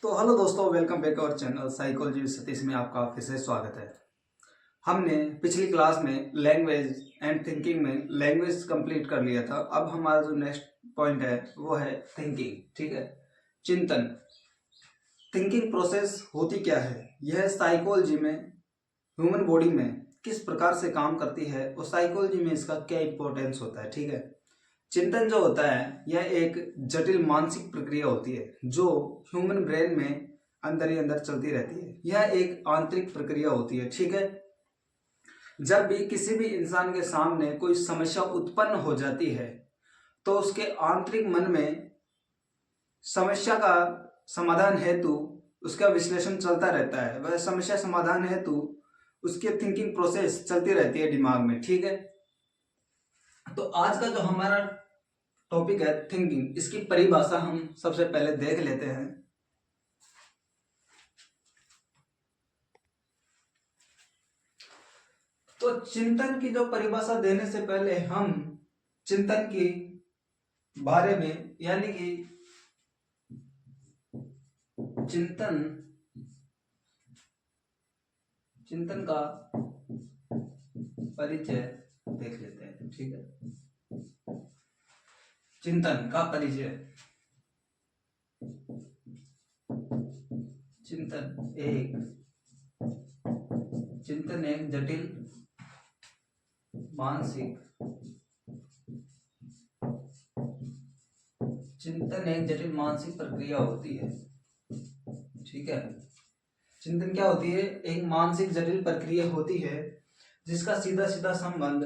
तो हेलो दोस्तों, welcome back our channel psychology with Satish में आपका फिर से स्वागत है। हमने पिछली क्लास में लैंग्वेज एंड थिंकिंग में लैंग्वेज कंप्लीट कर लिया था। अब हमारा जो नेक्स्ट पॉइंट है वो है थिंकिंग। ठीक है, चिंतन। थिंकिंग प्रोसेस होती क्या है, यह साइकोलॉजी में ह्यूमन बॉडी में किस प्रकार से काम करती है और साइकोलॉजी में इसका क्या इंपॉर्टेंस होता है। ठीक है, चिंतन जो होता है यह एक जटिल मानसिक प्रक्रिया होती है जो ह्यूमन ब्रेन में अंदर ही अंदर चलती रहती है। यह एक आंतरिक प्रक्रिया होती है। ठीक है, जब भी किसी भी इंसान के सामने कोई समस्या उत्पन्न हो जाती है तो उसके आंतरिक मन में समस्या का समाधान हेतु उसका विश्लेषण चलता रहता है। वह समस्या समाधान हेतु उसकी थिंकिंग प्रोसेस चलती रहती है दिमाग में। ठीक है, तो आज का जो हमारा टॉपिक है थिंकिंग, इसकी परिभाषा हम सबसे पहले देख लेते हैं। तो चिंतन की जो परिभाषा देने से पहले हम चिंतन के बारे में यानी कि चिंतन का परिचय देख लेते हैं। ठीक है, चिंतन का परिचय। चिंतन एक जटिल मानसिक प्रक्रिया होती है। ठीक है, चिंतन क्या होती है? एक मानसिक जटिल प्रक्रिया होती है जिसका सीधा सीधा संबंध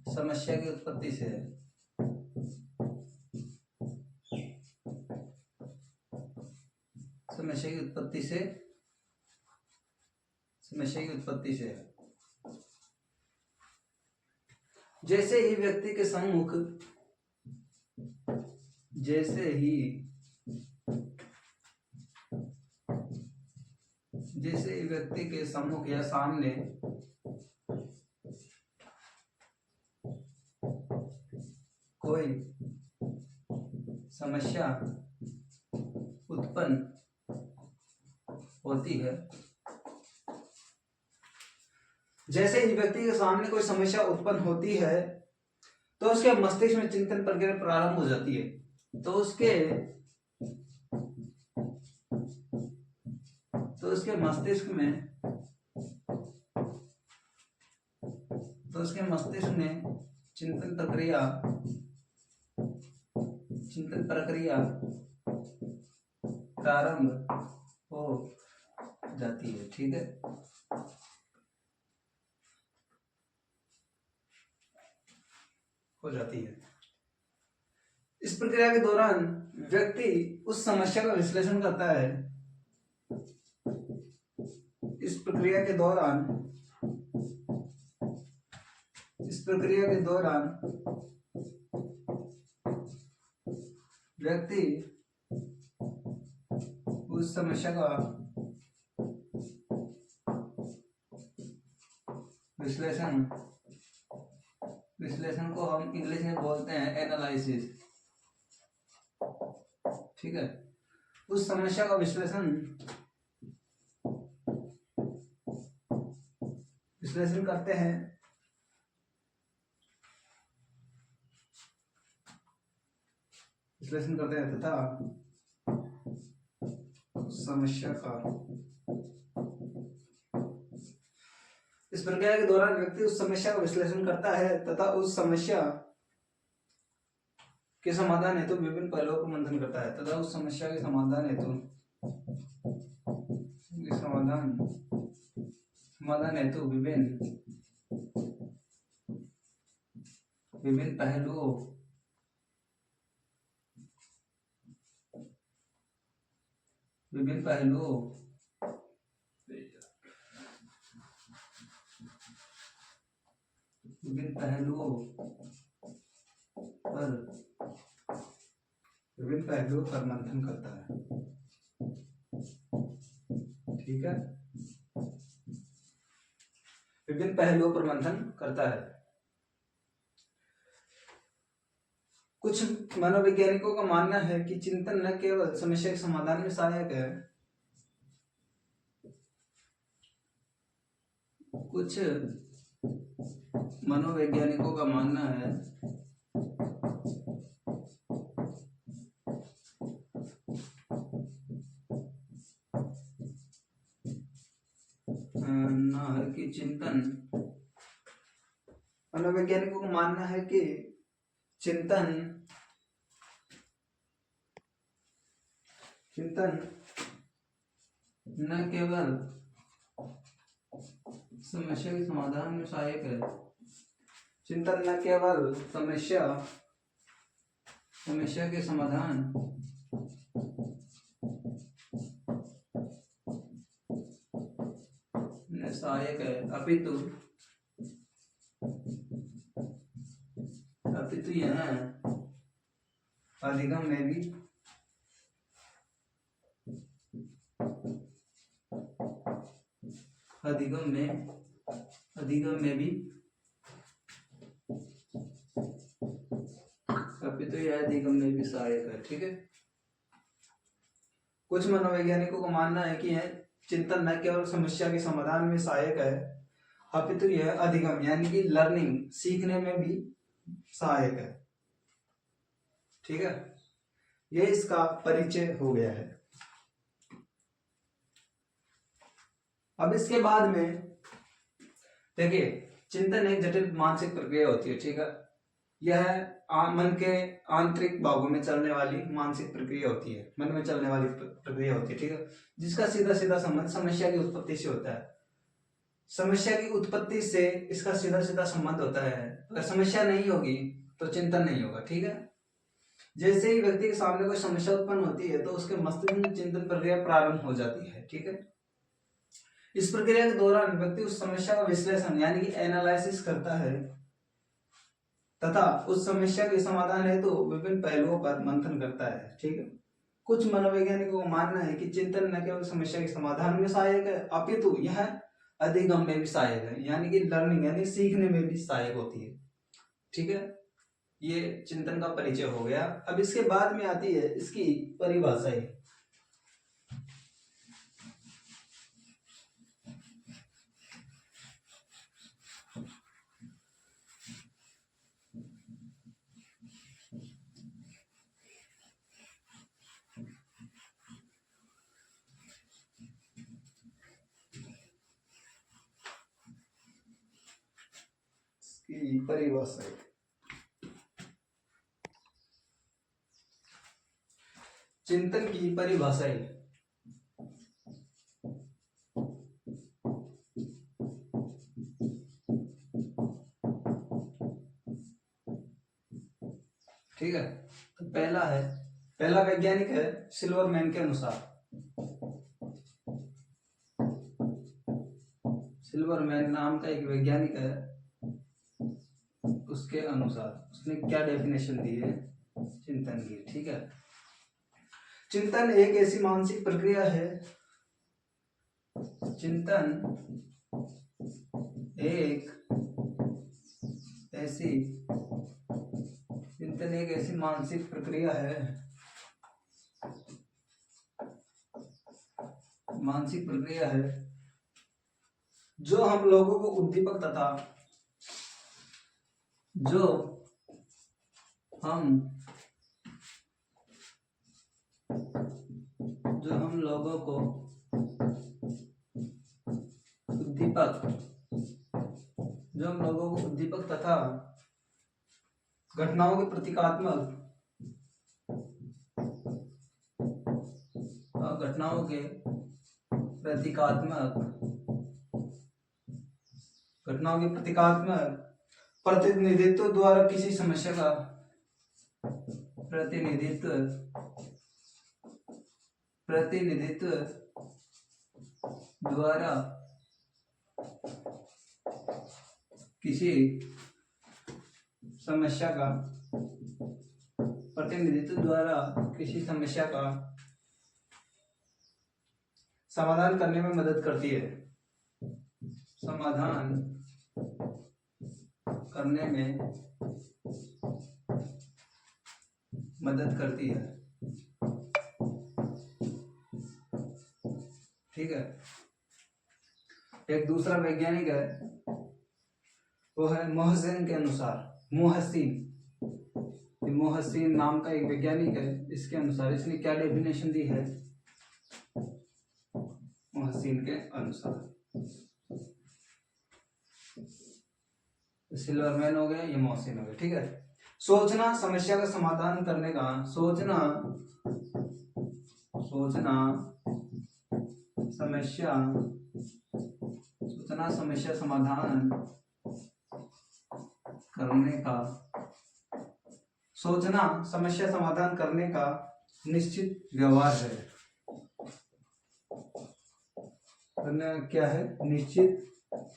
समस्या की उत्पत्ति से है। समस्या की उत्पत्ति से है। जैसे ही व्यक्ति के सम्मुख या सामने कोई समस्या उत्पन्न होती है, तो उसके मस्तिष्क में चिंतन प्रक्रिया प्रारंभ हो जाती है। तो उसके मस्तिष्क में चिंतन प्रक्रिया प्रारंभ हो जाती है। ठीक है, हो जाती है। इस प्रक्रिया के दौरान व्यक्ति उस समस्या का विश्लेषण करता है। इस प्रक्रिया के दौरान व्यक्ति उस समस्या का विश्लेषण को हम इंग्लिश में बोलते हैं एनालिसिस। ठीक है, उस समस्या का विश्लेषण करते हैं तथा समस्या का इस प्रक्रिया के दौरान व्यक्ति उस समस्या का विश्लेषण करता है तथा उस समस्या के समाधान हेतु विभिन्न पहलुओं को मंथन करता है तथा उस समस्या के समाधान हेतु विभिन्न पहलुओं पर मंथन करता है। ठीक है, विभिन्न पहलुओं पर मंथन करता है। कुछ मनोवैज्ञानिकों का मानना है कि चिंतन न केवल समस्या के समाधान में सहायक है, कुछ मनोवैज्ञानिकों का मानना है कि चिंतन मनोवैज्ञानिकों का मानना है कि चिंतन न केवल समस्या के समाधान में सहायक है, चिंतन न केवल समस्या के समाधान में सहायक है, अपितु यह अधिगम में भी सहायक है। ठीक है। कुछ मनोवैज्ञानिकों का मानना है कि यह चिंतन न केवल समस्या के समाधान में सहायक है, अपितु यह अधिगम यानी कि लर्निंग सीखने में भी सहायक है। ठीक है, यह इसका परिचय हो गया है। अब इसके बाद में देखिए, चिंतन एक जटिल मानसिक प्रक्रिया होती है। ठीक है, यह मन के आंतरिक भागों में चलने वाली मानसिक प्रक्रिया होती है, मन में चलने वाली प्रक्रिया होती है। ठीक है, जिसका सीधा सीधा संबंध समस्या की उत्पत्ति से होता है। समस्या की उत्पत्ति से इसका सीधा सीधा संबंध होता है। अगर समस्या नहीं होगी तो चिंतन नहीं होगा। ठीक है, जैसे ही व्यक्ति के सामने कोई समस्या उत्पन्न होती है तो उसके मस्तिष्क में चिंतन प्रक्रिया प्रारंभ हो जाती है। ठीक है, इस प्रक्रिया के दौरान व्यक्ति उस समस्या का विश्लेषण यानी कि एनालिसिस करता है तथा उस समस्या के समाधान हेतु विभिन्न पहलुओं पर मंथन करता है। ठीक है, कुछ मनोवैज्ञानिकों का मानना है कि चिंतन न केवल समस्या के समाधान में सहायक है, अपितु यह अधिगम में भी सहायक है, यानी कि लर्निंग यानी सीखने में भी सहायक होती है। ठीक है, ये चिंतन का परिचय हो गया। अब इसके बाद में आती है इसकी परिभाषाएं। चिंतन की परिभाषाएं। ठीक है, तो पहला वैज्ञानिक है सिल्वरमैन के अनुसार। सिल्वरमैन नाम का एक वैज्ञानिक है, उसके अनुसार उसने क्या डेफिनेशन दी है चिंतन की। ठीक है, चिंतन एक ऐसी मानसिक प्रक्रिया है, चिंतन एक ऐसी मानसिक प्रक्रिया है जो हम लोगों को उद्दीपक तथा उद्दीपक तथा घटनाओं के प्रतीकात्मक प्रतिनिधित्व द्वारा किसी समस्या का प्रतिनिधित्व द्वारा किसी समस्या का समाधान करने में मदद करती है। समाधान करने में मदद करती है। ठीक है। एक दूसरा वैज्ञानिक है, वो है मोहसिन के अनुसार, मोहसिन नाम का एक वैज्ञानिक है। इसके अनुसार इसने क्या डेफिनेशन दी है? मोहसिन के अनुसार सिल्वरमैन हो गया, ये मोहसिन हो गया। ठीक है। सोचना समस्या का समाधान करने का, सोचना समस्या समाधान करने का, सोचना समस्या समाधान करने का निश्चित व्यवहार है। क्या है? निश्चित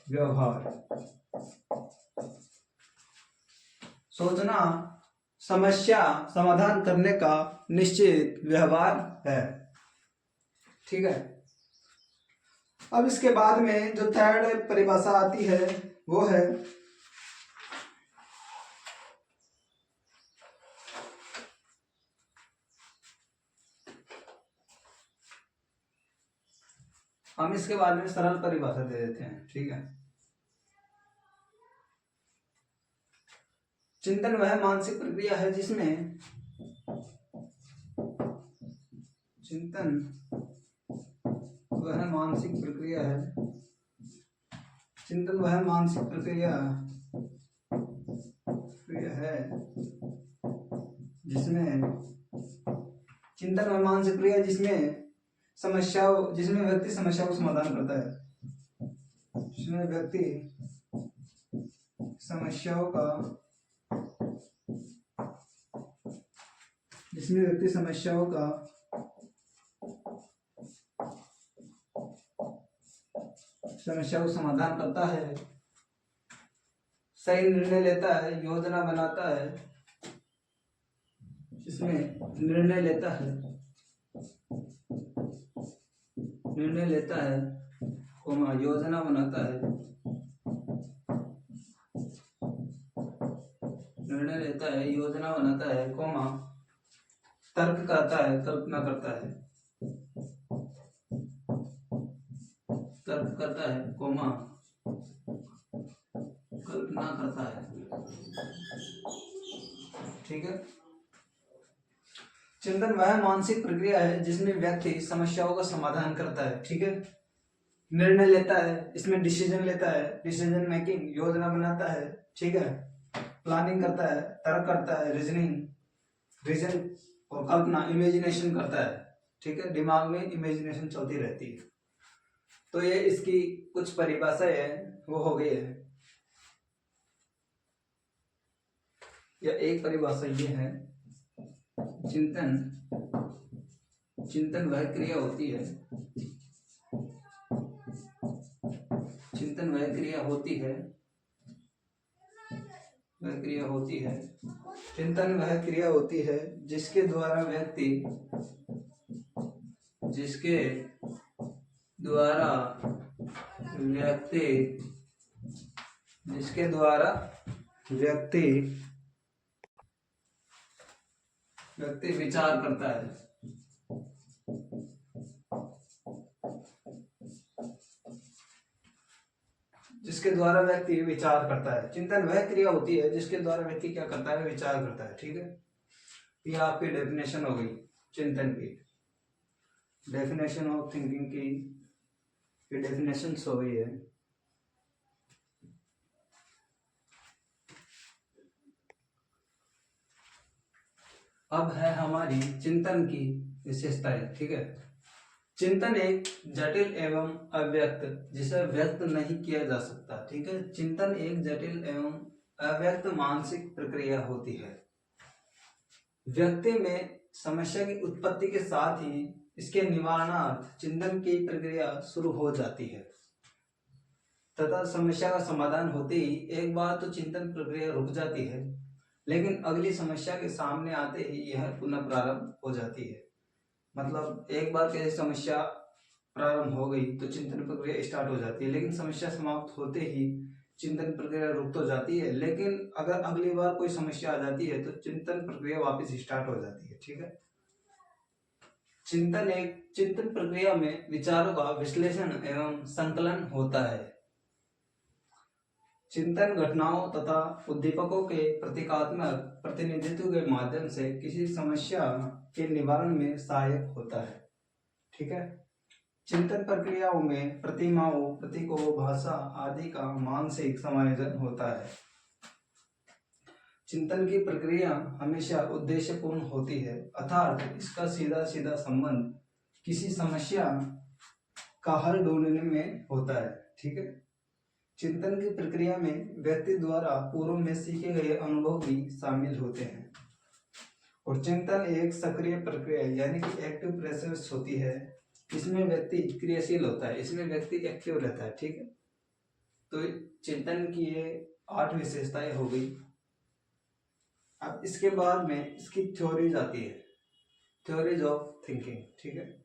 व्यवहार। सोचना समस्या समाधान करने का निश्चित व्यवहार है। ठीक है। अब इसके बाद में जो थर्ड परिभाषा आती है वो है हम इसके बाद में सरल परिभाषा दे देते हैं। ठीक है। चिंतन वह मानसिक प्रक्रिया है जिसमें जिसमें व्यक्ति समस्या को समाधान करता है, जिसमें व्यक्ति समस्याओं को समाधान करता है, सही निर्णय लेता है, योजना बनाता है, जिसमें निर्णय लेता है, योजना बनाता है, तर्क करता है, कल्पना करता है, कल्पना करता है। ठीक है। चिंतन वह मानसिक प्रक्रिया है जिसमें व्यक्ति समस्याओं का समाधान करता है। ठीक है। निर्णय लेता है, इसमें डिसीजन लेता है, डिसीजन मेकिंग, योजना बनाता है। ठीक है। प्लानिंग करता है, तर्क करता है, रीजन और कल्पना, इमेजिनेशन करता है। ठीक है। दिमाग में इमेजिनेशन चलती रहती है। तो ये इसकी कुछ परिभाषाएं है, वो हो गई है। या एक परिभाषा ये है, चिंतन वह क्रिया होती है, जिसके द्वारा व्यक्ति विचार करता है। जिसके द्वारा व्यक्ति विचार करता है। चिंतन वह क्रिया होती है जिसके द्वारा व्यक्ति क्या करता है? विचार करता है। ठीक है। ये आपकी डेफिनेशन हो गई चिंतन की, डेफिनेशन ऑफ थिंकिंग की ये डेफिनेशन हो गई है। अब है हमारी चिंतन की विशेषताएं। ठीक है। चिंतन एक जटिल एवं अव्यक्त, जिसे व्यक्त नहीं किया जा सकता। ठीक है। चिंतन एक जटिल एवं अव्यक्त मानसिक प्रक्रिया होती है। व्यक्ति में समस्या की उत्पत्ति के साथ ही इसके निवारणार्थ चिंतन की प्रक्रिया शुरू हो जाती है तथा समस्या का समाधान होते ही एक बार तो चिंतन प्रक्रिया रुक जाती है, लेकिन अगली समस्या के सामने आते ही यह पुनः प्रारंभ हो जाती है। मतलब एक बार कैसे समस्या प्रारंभ हो गई तो चिंतन प्रक्रिया स्टार्ट हो जाती है, लेकिन समस्या समाप्त होते ही चिंतन प्रक्रिया रुक तो जाती है, लेकिन अगर अगली बार कोई समस्या आ जाती है तो चिंतन प्रक्रिया वापस स्टार्ट हो जाती है। ठीक है। चिंतन प्रक्रिया में विचारों का विश्लेषण एवं संकलन होता है। चिंतन घटनाओं तथा उद्दीपकों के प्रतीकात्मक प्रतिनिधित्व के माध्यम से किसी समस्या के निवारण में सहायक होता है। ठीक है। चिंतन प्रक्रियाओं में प्रतिमाओं, प्रतीकों, भाषा आदि का मानसिक समायोजन होता है। चिंतन की प्रक्रिया हमेशा उद्देश्यपूर्ण होती है, अर्थात इसका सीधा सीधा संबंध किसी समस्या का हल ढूंढने में होता है। ठीक है। चिंतन की प्रक्रिया में व्यक्ति द्वारा पूर्व में सीखे गए अनुभव भी शामिल होते हैं और चिंतन एक सक्रिय प्रक्रिया यानी कि एक्टिव प्रोसेस होती है। इसमें व्यक्ति क्रियाशील होता है, इसमें व्यक्ति एक्टिव रहता है। ठीक है। तो चिंतन की ये 8 विशेषताएं हो गई। अब इसके बाद में इसकी थ्योरीज आती है, थ्योरीज ऑफ थिंकिंग। ठीक है।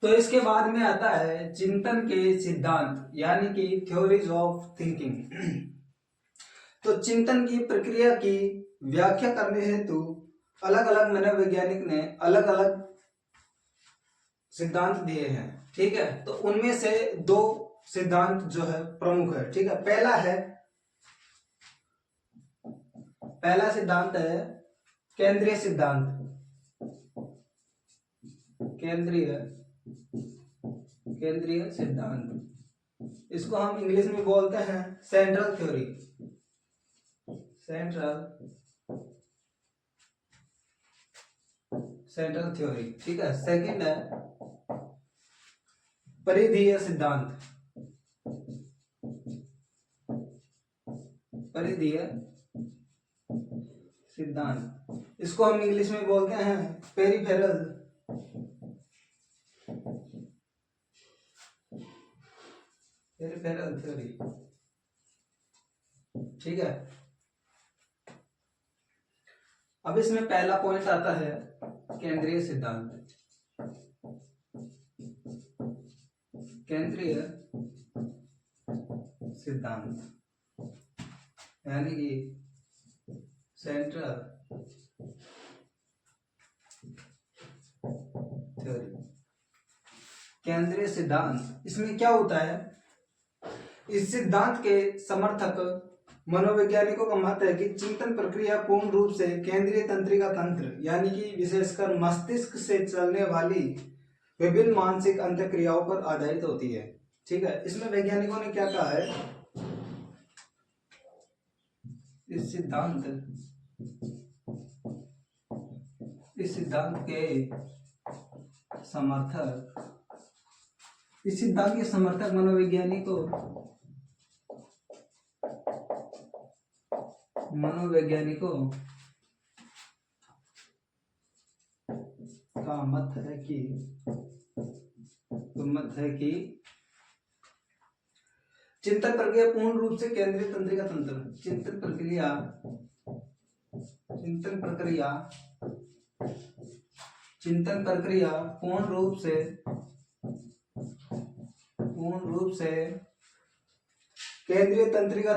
तो इसके बाद में आता है चिंतन के सिद्धांत यानी कि थ्योरीज ऑफ थिंकिंग। तो चिंतन की प्रक्रिया की व्याख्या करने हेतु अलग अलग मनोवैज्ञानिक ने अलग अलग सिद्धांत दिए हैं। ठीक है। तो उनमें से 2 सिद्धांत जो है प्रमुख है। ठीक है। पहला सिद्धांत है केंद्रीय सिद्धांत। केंद्रीय सिद्धांत, इसको हम इंग्लिश में बोलते हैं सेंट्रल थ्योरी। Central theory. ठीक है। सेकंड है परिधीय सिद्धांत। परिधीय सिद्धांत, इसको हम इंग्लिश में बोलते हैं पेरिफेरल थ्योरी। ठीक है। अब इसमें पहला पॉइंट आता है केंद्रीय सिद्धांत। केंद्रीय सिद्धांत यानी कि सेंट्रल थ्योरी। केंद्रीय सिद्धांत, इसमें क्या होता है, इस सिद्धांत के समर्थक मनोवैज्ञानिकों का मत है कि चिंतन प्रक्रिया पूर्ण रूप से केंद्रीय तंत्रिका तंत्र यानी कि विशेषकर मस्तिष्क से चलने वाली विभिन्न मानसिक अंतःक्रियाओं पर आधारित होती है। ठीक है। इसमें वैज्ञानिकों ने क्या कहा है, इस सिद्धांत के समर्थक मनोवैज्ञानिकों का मत है कि चिंतन प्रक्रिया पूर्ण रूप से केंद्रीय तंत्रिका तंत्र, चिंतन प्रक्रिया पूर्ण रूप से केंद्रीय तंत्रिका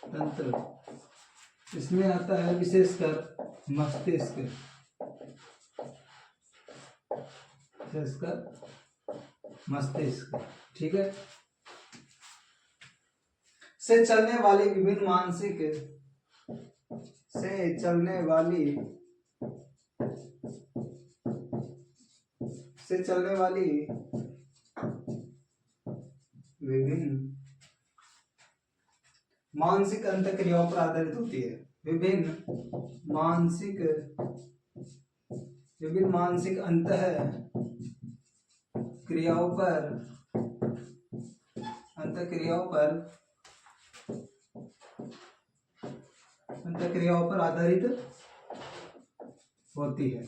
तंत्र, इसमें आता है विशेषकर मस्तिष्क। ठीक है। से चलने वाली विभिन्न मानसिक अंतःक्रियाओं पर आधारित होती है। विभिन्न मानसिक अंतःक्रियाओं पर आधारित होती है।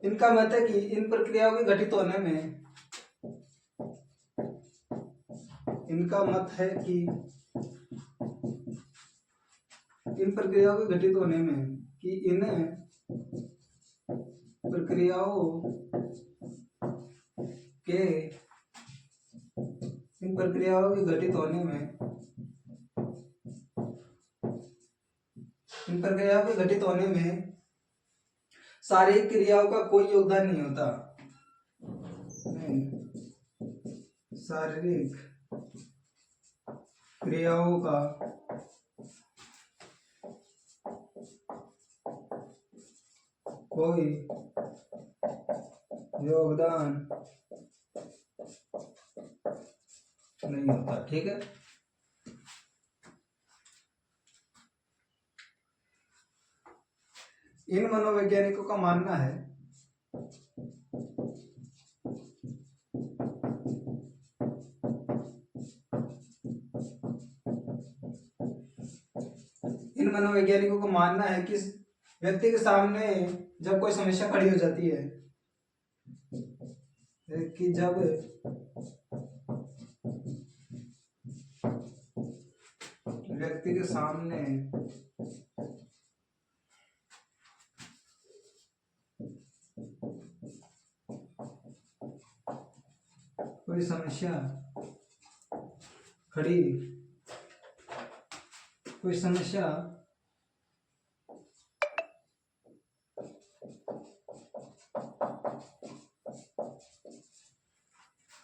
इनका मत है कि इन प्रक्रियाओं के घटित होने में, इनका मत है कि इन प्रक्रियाओं के घटित होने में, कि इन प्रक्रियाओं के घटित होने में, इन प्रक्रियाओं के घटित होने में शारीरिक क्रियाओं का कोई योगदान नहीं होता। शारीरिक क्रियाओं का कोई योगदान नहीं होता। ठीक है, इन मनोवैज्ञानिकों का मानना है कि व्यक्ति के सामने जब कोई समस्या खड़ी हो जाती है, कि जब व्यक्ति के सामने कोई समस्या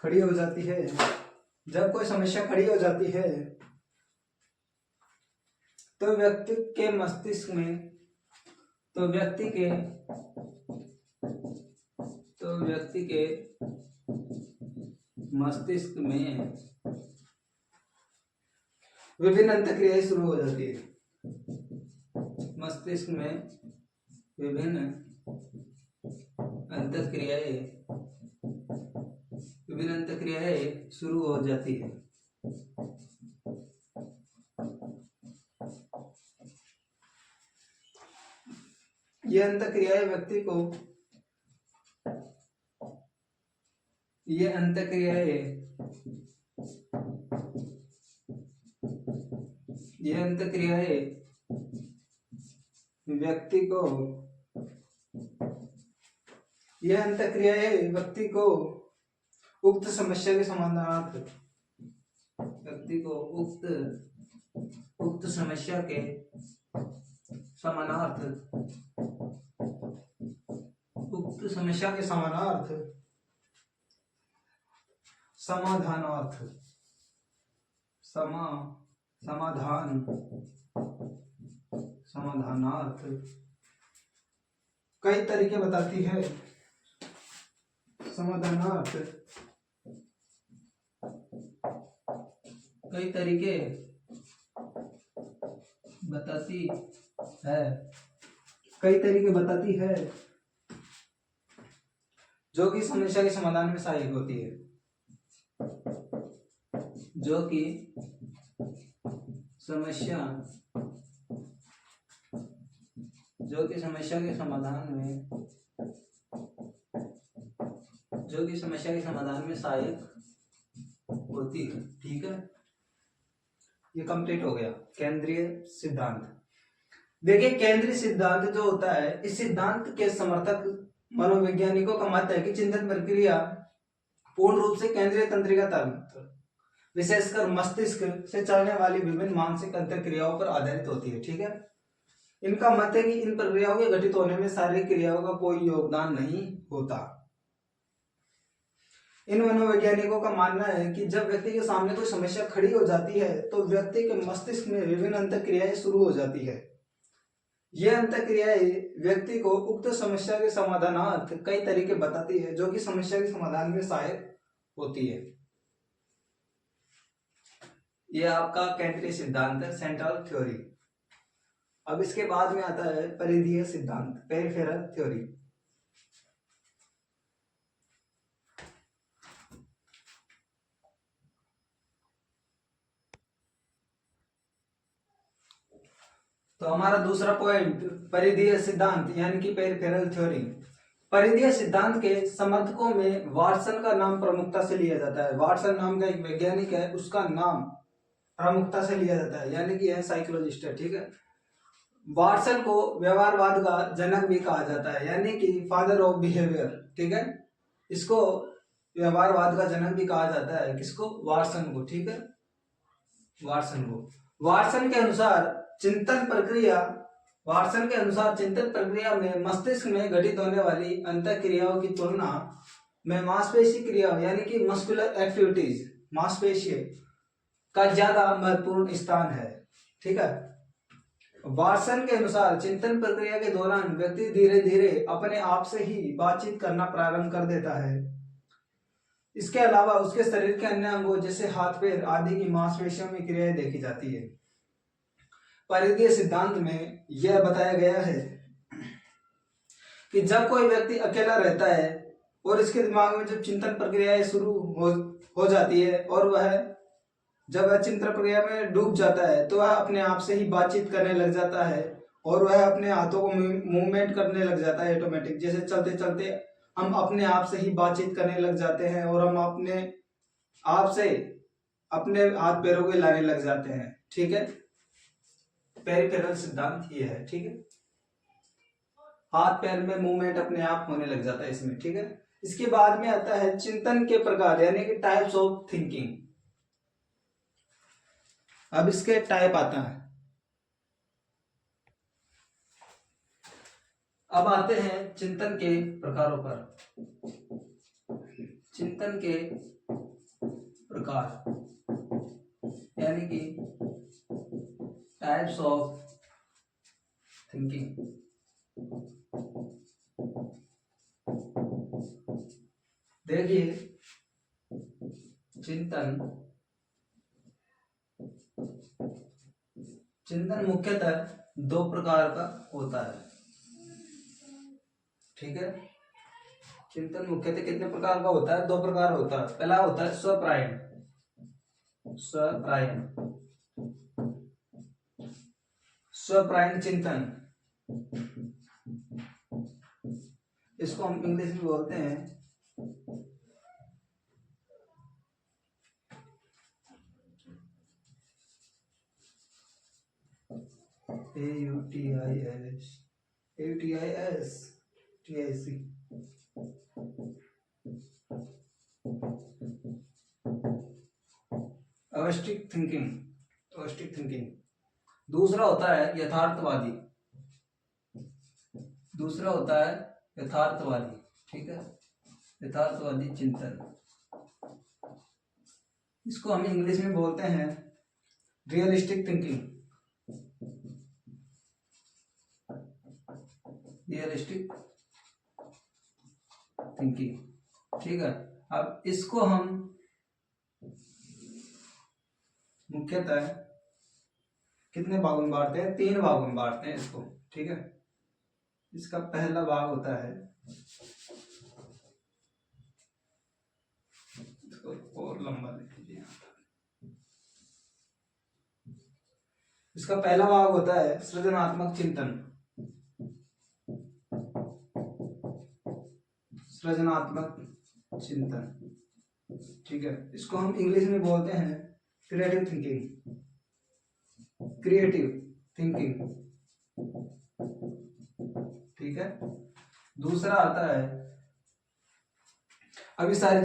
खड़ी हो जाती है, जब कोई समस्या खड़ी हो जाती है तो व्यक्ति के मस्तिष्क में, विभिन्न अंतःक्रियाएं शुरू हो जाती है। मस्तिष्क में विभिन्न अंतःक्रियाएं शुरू हो जाती है। ये अंतःक्रियाएं व्यक्ति को, व्यक्ति को उक्त समस्या के समाधानार्थ, समाधानार्थ कई तरीके बताती है। समाधानार्थ कई तरीके बताती है जो कि समस्या के समाधान में सहायक होती है। समस्या के समाधान में सहायक होती है। ठीक है, ये कंप्लीट हो गया केंद्रीय सिद्धांत। देखिए, केंद्रीय सिद्धांत जो होता है, इस सिद्धांत के समर्थक मनोवैज्ञानिकों का मत है कि चिंतन प्रक्रिया पूर्ण रूप से केंद्रीय तंत्रिका तंत्र, विशेषकर मस्तिष्क से चलने वाली विभिन्न मानसिक अंतःक्रियाओं पर आधारित होती है। ठीक है, इनका मत है कि इन प्रक्रियाओं के घटित होने में शारीरिक क्रियाओं का कोई योगदान नहीं होता। इन मनोवैज्ञानिकों का मानना है कि जब व्यक्ति के सामने कोई समस्या खड़ी हो जाती है तो व्यक्ति के मस्तिष्क में विभिन्न अंतःक्रियाएं शुरू हो जाती है। ये अंतःक्रियाएं व्यक्ति को उक्त समस्या के समाधानार्थ कई तरीके बताती है जो कि समस्या के समाधान में सहायक होती है। यह आपका केंद्रीय सिद्धांत है, सेंट्रल थ्योरी। अब इसके बाद में आता है परिधीय सिद्धांत, पेरिफेरल थ्योरी। तो हमारा दूसरा पॉइंट परिधीय सिद्धांत यानी कि पेरिफेरल थ्योरी। परिधीय सिद्धांत के समर्थकों में वाटसन का नाम प्रमुखता से लिया जाता है। वाटसन नाम का एक वैज्ञानिक है, उसका नाम प्रमुखता से लिया जाता है, यानी कि यह साइकोलॉजिस्ट है। ठीक है, वाटसन को व्यवहारवाद का जनक भी कहा जाता है, यानी कि फादर ऑफ बिहेवियर। ठीक है, इसको व्यवहारवाद का जनक भी कहा जाता है। किसको? वाटसन को। ठीक है, वाटसन को। वाटसन के अनुसार चिंतन प्रक्रिया वाटसन के अनुसार चिंतन प्रक्रिया में मस्तिष्क में घटित होने वाली अंतः क्रियाओं की तुलना में मांसपेशी क्रियाओं यानी कि मस्कुलर एक्टिविटीज, मांसपेशी का ज्यादा महत्वपूर्ण स्थान है। ठीक है, वाटसन के अनुसार चिंतन प्रक्रिया के दौरान व्यक्ति धीरे धीरे अपने आप से ही बातचीत करना प्रारंभ कर देता है। इसके अलावा उसके शरीर के अन्य अंगों जैसे हाथ पैर आदि की मांसपेशियों में क्रियाएं देखी जाती है। परिधीय सिद्धांत में यह बताया गया है कि जब कोई व्यक्ति अकेला रहता है और इसके दिमाग में जब चिंतन प्रक्रियाएं शुरू हो जाती है और जब वह चिंतन प्रक्रिया में डूब जाता है तो वह अपने आप से ही बातचीत करने लग जाता है और वह अपने हाथों को मूवमेंट करने लग जाता है ऑटोमेटिक। जैसे चलते चलते हम अपने आप से ही बातचीत करने लग जाते हैं और हम अपने आप से अपने हाथ पैरों को हिलाने लग जाते हैं। ठीक है, पेरिफेरल सिद्धांत ये है। ठीक है, हाथ पैर में मूवमेंट अपने आप होने लग जाता है इसमें। ठीक है, इसके बाद में आता है चिंतन के प्रकार यानी कि टाइप्स ऑफ थिंकिंग। अब इसके टाइप आता है। अब आते हैं चिंतन के प्रकारों पर। चिंतन के प्रकार यानी कि टाइप्स ऑफ थिंकिंग। देखिए, चिंतन मुख्यतः दो प्रकार का होता है। ठीक है, चिंतन मुख्यतः कितने प्रकार का होता है? दो प्रकार होता है। पहला होता है स्वप्रायण। स्वप्रायण चिंतन, इसको हम इंग्लिश में बोलते हैं AUTIS अवस्थित थिंकिंग। दूसरा होता है यथार्थवादी। ठीक है, यथार्थवादी चिंतन, इसको हम इंग्लिश में बोलते हैं रियलिस्टिक थिंकिंग। ठीक है, अब इसको हम मुख्यतः कितने भागों में बांटते हैं? 3 भागों में बांटते हैं इसको। ठीक है, इसका पहला भाग होता है, इसको और लंबा लिख लीजिए। इसका पहला भाग होता है सृजनात्मक चिंतन। ठीक है, इसको हम इंग्लिश में बोलते हैं क्रिएटिव थिंकिंग। ठीक है, दूसरा आता है अभिसारी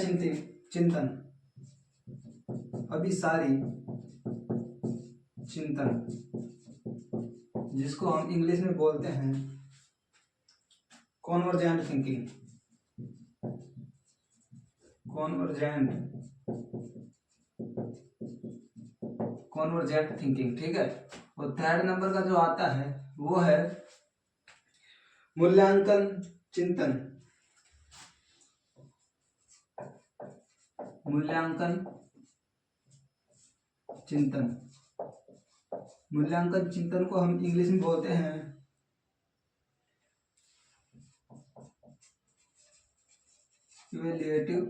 चिंतन। जिसको हम इंग्लिश में बोलते हैं कॉन्वर्जेंट थिंकिंग। ठीक है, और थर्ड नंबर का जो आता है वो है मूल्यांकन चिंतन। मूल्यांकन चिंतन को हम इंग्लिश में बोलते हैं इवैल्यूएटिव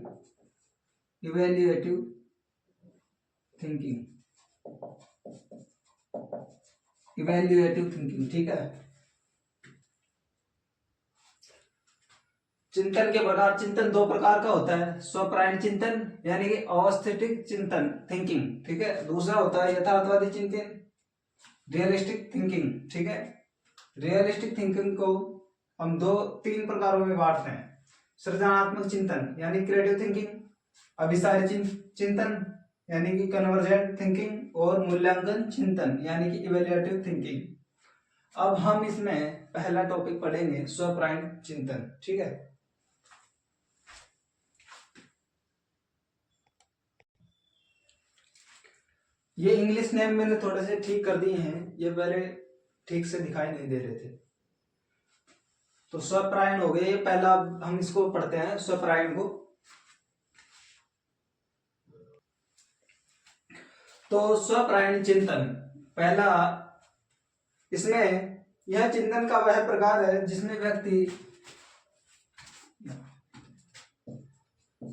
थिंकिंग। ठीक है, चिंतन के प्रकार, चिंतन दो प्रकार का होता है, स्वप्रायण चिंतन यानी कि अवस्थितिक चिंतन थिंकिंग, ठीक है। दूसरा होता है यथार्थवादी चिंतन, रियलिस्टिक थिंकिंग, ठीक है। रियलिस्टिक थिंकिंग को हम तीन प्रकारों में बांटते हैं, सृजनात्मक चिंतन यानी क्रिएटिव थिंकिंग, अभिसारी चिंतन यानी कि कन्वर्जेंट थिंकिंग, और मूल्यांकन चिंतन यानी कि इवेल्युएटिव थिंकिंग। अब हम इसमें पहला टॉपिक पढ़ेंगे स्वप्रायण चिंतन, ठीक है। ये इंग्लिश नेम मैंने थोड़े से ठीक कर दिए हैं, ये पहले ठीक से दिखाई नहीं दे रहे थे। तो स्वप्रायण हो गए, ये पहला हम इसको पढ़ते हैं स्वप्रायण को। तो स्वप्रायण चिंतन पहला, इसमें यह चिंतन का वह प्रकार है जिसमें व्यक्ति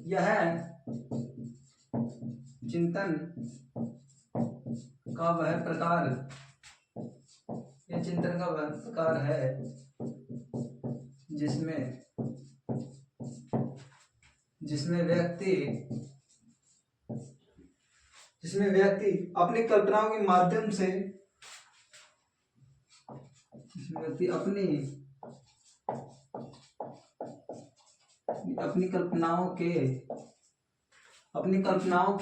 यह चिंतन का वह प्रकार, यह चिंतन का वह प्रकार है जिसमें व्यक्ति अपनी कल्पनाओं के माध्यम से, व्यक्ति अपनी कल्पनाओं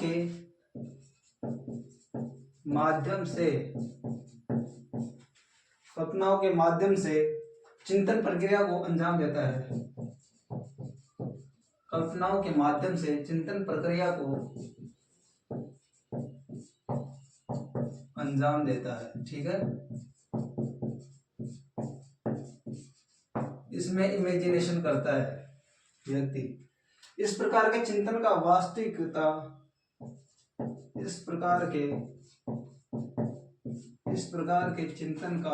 के माध्यम से चिंतन प्रक्रिया को अंजाम देता है, कल्पनाओं के माध्यम से चिंतन प्रक्रिया को अंजाम देता है, ठीक है। इसमें इमेजिनेशन करता है व्यक्ति। इस प्रकार के चिंतन का वास्तविकता, इस प्रकार के चिंतन का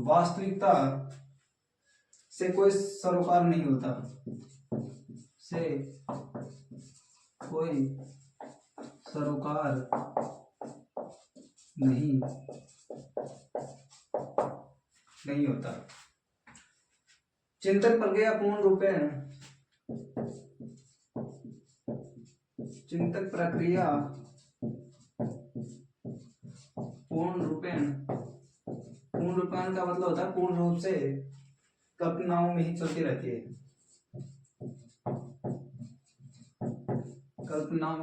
वास्तविकता से कोई सरोकार नहीं होता, नहीं होता। चिंतन प्रक्रिया पूर्ण रूपेण का मतलब होता है पूर्ण रूप से कल्पनाओं में ही चलती रहती है, कल्पनाओं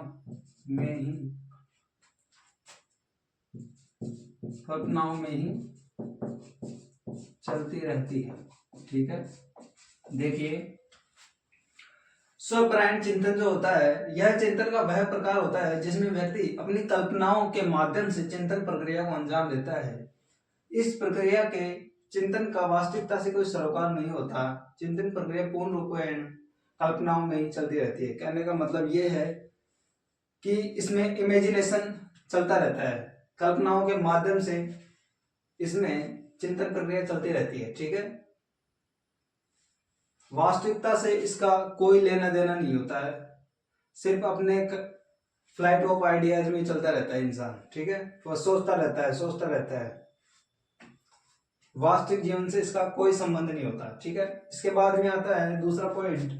में ही चलती रहती है, ठीक है। देखिए, स्वप्रायण चिंतन जो होता है, यह चिंतन का वह प्रकार होता है जिसमें व्यक्ति अपनी कल्पनाओं के माध्यम से चिंतन प्रक्रिया को अंजाम देता है। इस प्रक्रिया के चिंतन का वास्तविकता से कोई सरोकार नहीं होता। चिंतन प्रक्रिया पूर्ण रूपेण कल्पनाओं में ही चलती रहती है। कहने का मतलब ये है कि इसमें इमेजिनेशन चलता रहता है, कल्पनाओं के माध्यम से इसमें चिंतन प्रक्रिया चलती रहती है, ठीक है। वास्तविकता से इसका कोई लेना देना नहीं होता है, सिर्फ अपने फ्लाइट ऑफ आइडियाज में चलता रहता है इंसान, ठीक है। वह सोचता रहता है, वास्तविक जीवन से इसका कोई संबंध नहीं होता, ठीक है। इसके बाद में आता है दूसरा पॉइंट,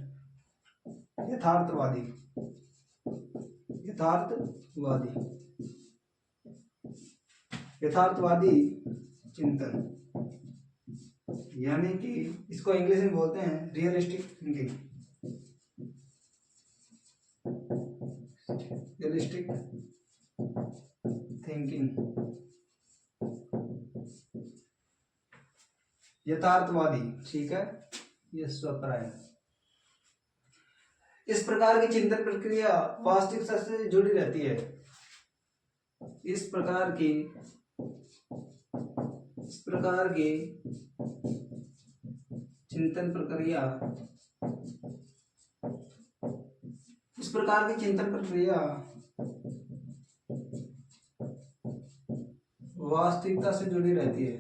यथार्थवादी चिंतन, यानी कि इसको इंग्लिश में बोलते हैं रियलिस्टिक थिंकिंग, यथार्थवादी, ठीक है। ये स्वप्रायण। इस प्रकार की चिंतन प्रक्रिया वास्तविकता से जुड़ी रहती है। इस प्रकार की चिंतन प्रक्रिया वास्तविकता से जुड़ी रहती है,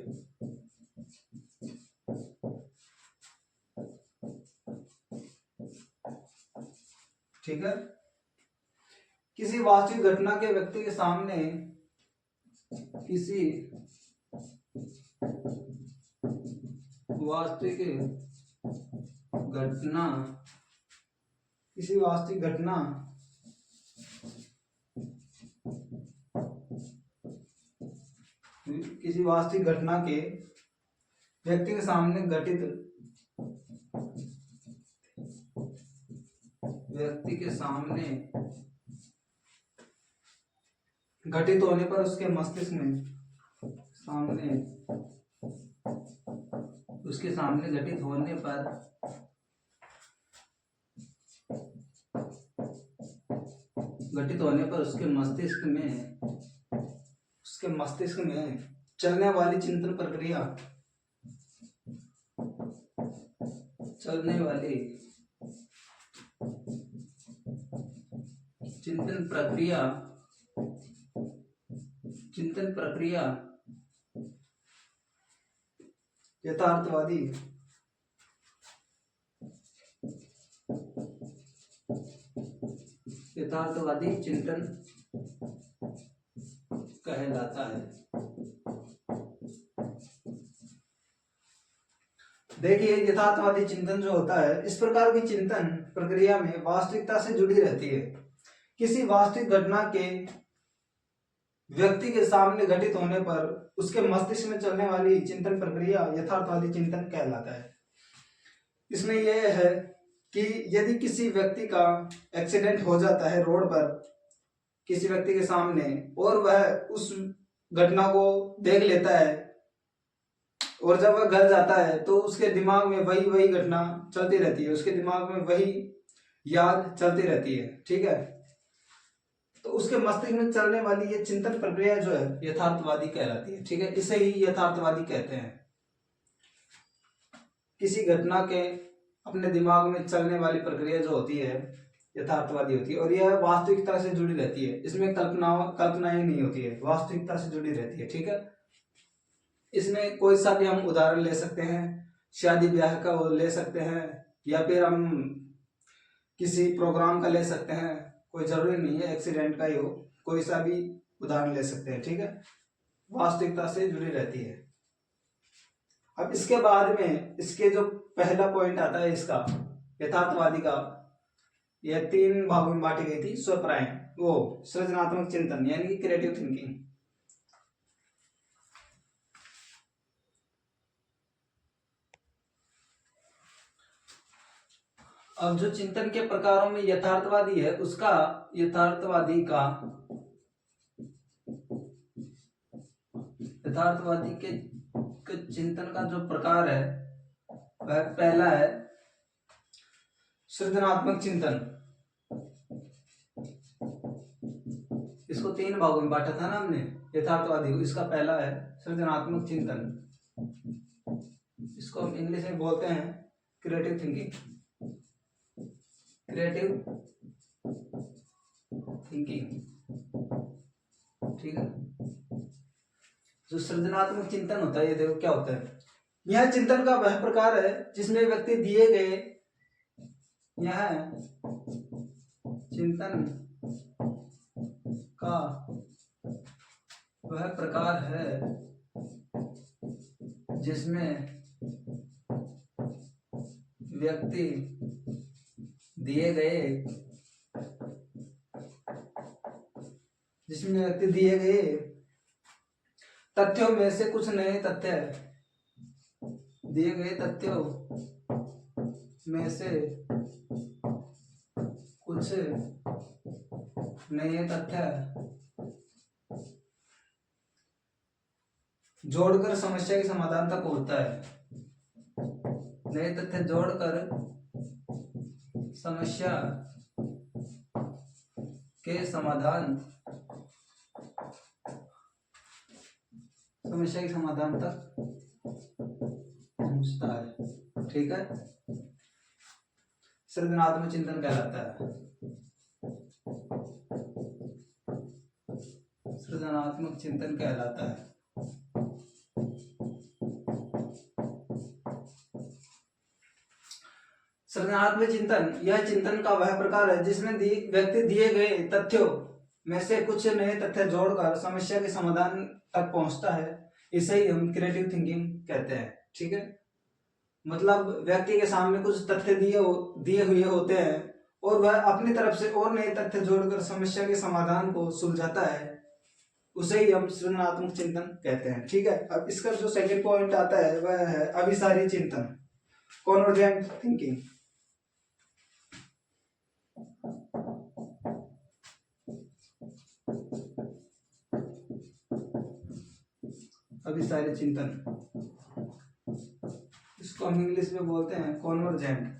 ठीक है। किसी वास्तविक घटना के व्यक्ति के सामने किसी वास्तविक घटना किसी वास्तविक घटना किसी वास्तविक घटना के व्यक्ति के सामने घटित होने पर उसके मस्तिष्क में उसके सामने घटित होने पर उसके मस्तिष्क में चलने वाली चिंतन प्रक्रिया यथार्थवादी चिंतन कहलाता है। देखिए, यथार्थवादी चिंतन जो होता है, इस प्रकार की चिंतन प्रक्रिया में वास्तविकता से जुड़ी रहती है। किसी वास्तविक घटना के व्यक्ति के सामने घटित होने पर उसके मस्तिष्क में चलने वाली चिंतन प्रक्रिया यथार्थवादी चिंतन कहलाता है। इसमें यह है कि यदि किसी व्यक्ति का एक्सीडेंट हो जाता है रोड पर किसी व्यक्ति के सामने, और वह उस घटना को देख लेता है, और जब वह घर जाता है तो उसके दिमाग में वही घटना चलती रहती है, उसके दिमाग में वही याद चलती रहती है। ठीक है, तो उसके मस्तिष्क में चलने वाली ये चिंतन प्रक्रिया जो है यथार्थवादी कहलाती है। ठीक है, इसे ही यथार्थवादी कहते हैं। किसी घटना के अपने दिमाग में चलने वाली प्रक्रिया जो होती है यथार्थवादी होती है, और यह वास्तविकता से जुड़ी रहती है। इसमें कल्पना ही नहीं होती है, वास्तविकता से जुड़ी रहती है। ठीक है, इसमें कोई सा भी हम उदाहरण ले सकते हैं, शादी ब्याह का वो ले सकते हैं, या फिर हम किसी प्रोग्राम का ले सकते हैं, कोई जरूरी नहीं है एक्सीडेंट का ही हो, कोई सा भी उदाहरण ले सकते हैं। ठीक है, वास्तविकता से जुड़ी रहती है। अब इसके बाद में इसके जो पहला पॉइंट आता है इसका यथार्थवादी का, यह 3 भागों में बांटी गई थी। स्वप्रायण, वो सृजनात्मक चिंतन यानी कि क्रिएटिव थिंकिंग। अब जो चिंतन के प्रकारों में यथार्थवादी है, उसका यथार्थवादी के चिंतन का जो प्रकार है वह पहला है सृजनात्मक चिंतन। इसको 3 भागों में बांटा था ना हमने यथार्थवादी को। इसका पहला है सृजनात्मक चिंतन, इसको हम इंग्लिश में बोलते हैं क्रिएटिव थिंकिंग। ठीक है, जो सृजनात्मक चिंतन होता है, ये देखो क्या होता है। यह चिंतन का वह प्रकार है जिसमें व्यक्ति दिए गए यह चिंतन का वह प्रकार है जिसमें व्यक्ति दिए गए तथ्यों में से कुछ नए तथ्य जोड़कर समस्या के समाधान तक पहुंचता है। नए तथ्य जोड़कर समस्या के समाधान तक पहुंचता है। ठीक है, सृजनात्मक चिंतन कहलाता है। सृजनात्मक चिंतन कहलाता है। सृजनात्मक चिंतन यह चिंतन का वह प्रकार है जिसमें व्यक्ति दिए गए तथ्यों में से कुछ नए तथ्य जोड़कर समस्या के समाधान तक पहुंचता है। इसे ही हम क्रिएटिव थिंकिंग कहते हैं। ठीक है, मतलब व्यक्ति के सामने कुछ तथ्य दिए हुए होते हैं और वह अपनी तरफ से और नए तथ्य जोड़कर समस्या के समाधान को सुलझाता है, उसे ही हम सृजनात्मक चिंतन कहते हैं। ठीक है, अब इसका जो सेकंड पॉइंट आता है वह है अभिसारी चिंतन, कॉन्वर्जेंट थिंकिंग। अभिसारी चिंतन, इसको हम इंग्लिश में बोलते हैं कॉन्वर्जेंट।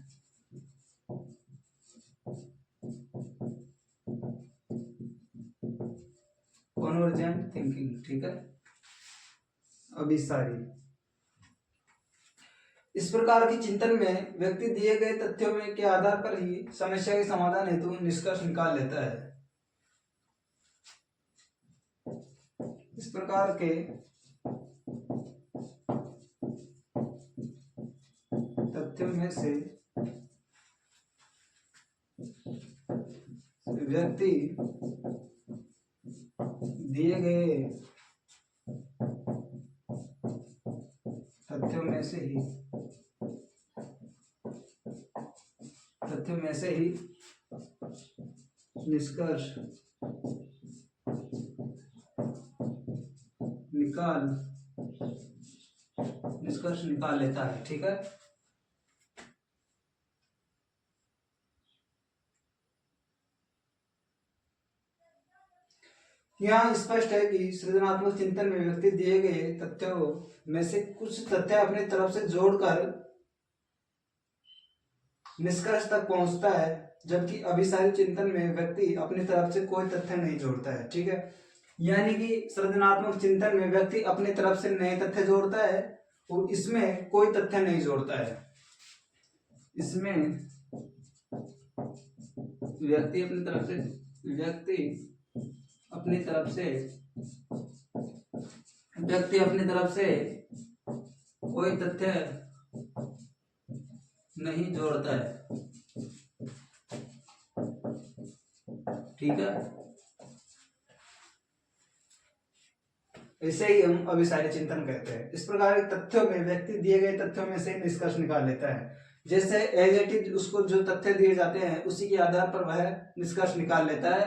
Convergent thinking. ठीक है, अभिसारी। इस प्रकार की चिंतन में व्यक्ति दिए गए तथ्यों में के आधार पर ही समस्या के समाधान हेतु निष्कर्ष निकाल लेता है। इस प्रकार के तथ्यों में से व्यक्ति दिए गए तथ्यों में से ही निष्कर्ष निकाल लेता है। ठीक है, यहाँ स्पष्ट है कि सृजनात्मक चिंतन में व्यक्ति दिए गए तथ्यों में से कुछ तथ्य अपनी तरफ से जोड़कर निष्कर्ष तक पहुंचता है, जबकि अभिसारी चिंतन में व्यक्ति अपनी तरफ से कोई तथ्य नहीं जोड़ता है। ठीक है, यानी कि सृजनात्मक चिंतन में व्यक्ति अपनी तरफ से नए तथ्य जोड़ता है और इसमें कोई तथ्य नहीं जोड़ता है। इसमें व्यक्ति अपनी तरफ से कोई तथ्य नहीं जोड़ता है। ठीक है, इसे ही हम अभिसारी चिंतन कहते हैं। इस प्रकार के तथ्यों में व्यक्ति दिए गए तथ्यों में से निष्कर्ष निकाल लेता है। जैसे एज इट इज उसको जो तथ्य दिए जाते हैं उसी के आधार पर वह निष्कर्ष निकाल लेता है,